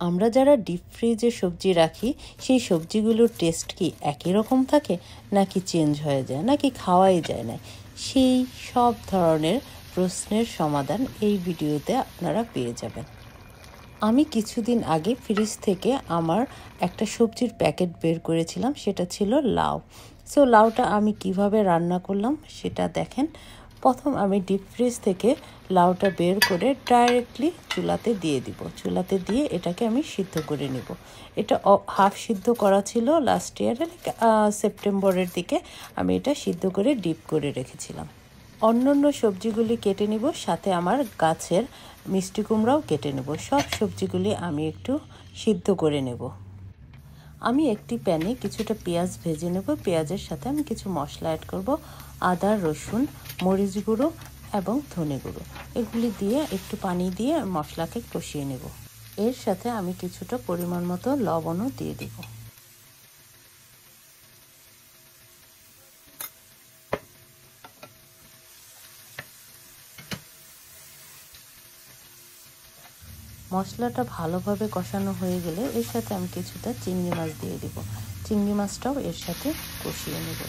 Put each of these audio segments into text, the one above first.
আমরা যারা ডিপ ফ্রিজে সবজি রাখি সেই সবজিগুলোর টেস্ট কি একই রকম থাকে নাকি চেঞ্জ হয়ে যায় নাকি খাওয়াই যায় না, সেই সব ধরনের প্রশ্নের সমাধান এই ভিডিওতে আপনারা পেয়ে যাবেন। আমি কিছুদিন আগে ফ্রিজ থেকে আমার একটা সবজির প্যাকেট বের করেছিলাম, সেটা ছিল লাউ। সো লাউটা আমি কিভাবে রান্না করলাম সেটা দেখেন। প্রথম আমি ডিপ ফ্রিজ থেকে লাউটা বের করে ডাইরেক্টলি চুলাতে দিয়ে দিব। চুলাতে দিয়ে এটাকে আমি সিদ্ধ করে নেব। এটা হাফ সিদ্ধ করা ছিল লাস্ট ইয়ারের সেপ্টেম্বরের দিকে আমি এটা সিদ্ধ করে ডিপ করে রেখেছিলাম। অন্য সবজিগুলি কেটে নিব, সাথে আমার গাছের মিষ্টি কুমড়াও কেটে নেব। সব সবজিগুলি আমি একটু সিদ্ধ করে নেব। আমি একটি প্যানে কিছুটা পেঁয়াজ ভেজে নেব। পেঁয়াজের সাথে আমি কিছু মশলা অ্যাড করব, আদা, রসুন, মরিচ গুঁড়ো এবং ধনে গুঁড়ো। এগুলি দিয়ে একটু পানি দিয়ে মশলাকে কষিয়ে নেব। এর সাথে আমি কিছুটা পরিমাণ মতো লবণও দিয়ে দেব। মশলাটা ভালোভাবে কষানো হয়ে গেলে এর সাথে আমি কিছুটা চিংড়ি মাছ দিয়ে দেব। চিংড়ি মাছটাও এর সাথে কষিয়ে নেব।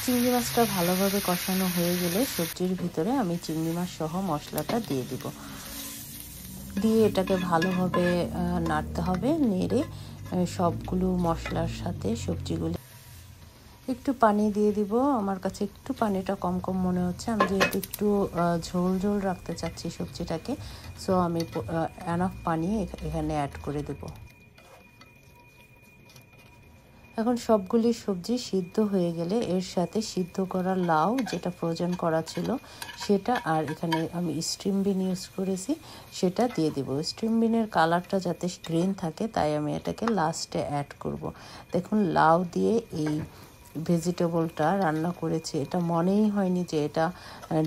চিংড়ি মাছটা ভালোভাবে কষানো হয়ে গেলে সবজির ভিতরে আমি চিংড়ি মাছ সহ মশলাটা দিয়ে দেব। দিয়ে এটাকে ভালোভাবে নাড়তে হবে। নেড়ে সবগুলো মশলার সাথে সবজিগুলো একটু পানি দিয়ে দিব। আমার কাছে একটু পানিটা কম মনে হচ্ছে, আমি যেহেতু একটু ঝোল রাখতে চাচ্ছি সবজিটাকে, সো আমি এনাফ পানি এখানে অ্যাড করে দেব। এখন সবগুলি সবজি সিদ্ধ হয়ে গেলে এর সাথে সিদ্ধ করা লাউ যেটা ফ্রোজেন করা ছিল সেটা, আর এখানে আমি স্ট্রিম বিন ইউজ করেছি সেটা দিয়ে দেব। স্ট্রিম বিনের কালারটা যাতে গ্রিন থাকে তাই আমি এটাকে লাস্টে অ্যাড করব। দেখুন লাউ দিয়ে এই ভেজিটেবলটা রান্না করেছি, এটা মনেই হয়নি যে এটা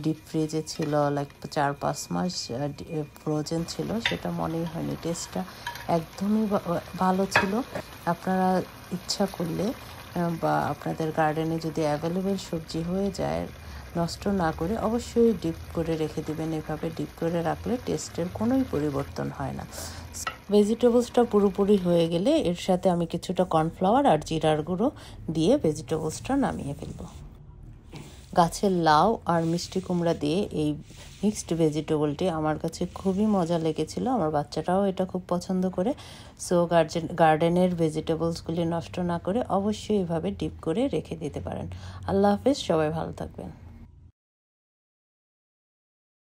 ডিপ ফ্রিজে ছিল, লাইক 4-5 মাস ফ্রোজেন ছিল, সেটা মনেই হয়নি। টেস্টটা একদমই ভালো ছিল। আপনারা ইচ্ছা করলে বা আপনাদের গার্ডেনে যদি অ্যাভেলেবেল সবজি হয়ে যায়, নষ্ট না করে অবশ্যই ডিপ করে রেখে দেবেন। এভাবে ডিপ করে রাখলে টেস্টের কোনোই পরিবর্তন হয় না। ভেজিটেবলসটা পুরোপুরি হয়ে গেলে এর সাথে আমি কিছুটা কর্নফ্লাওয়ার আর জিরার গুঁড়ো দিয়ে ভেজিটেবলসটা নামিয়ে ফেলবো। গাছের লাউ আর মিষ্টি কুমড়া দিয়ে এই মিক্সড ভেজিটেবলটি আমার কাছে খুবই মজা লেগেছিল। আমার বাচ্চাটাও এটা খুব পছন্দ করে। সো গার্ডেনের ভেজিটেবলসগুলি নষ্ট না করে অবশ্যই এভাবে ডিপ করে রেখে দিতে পারেন। আল্লাহ হাফেজ, সবাই ভালো থাকবেন।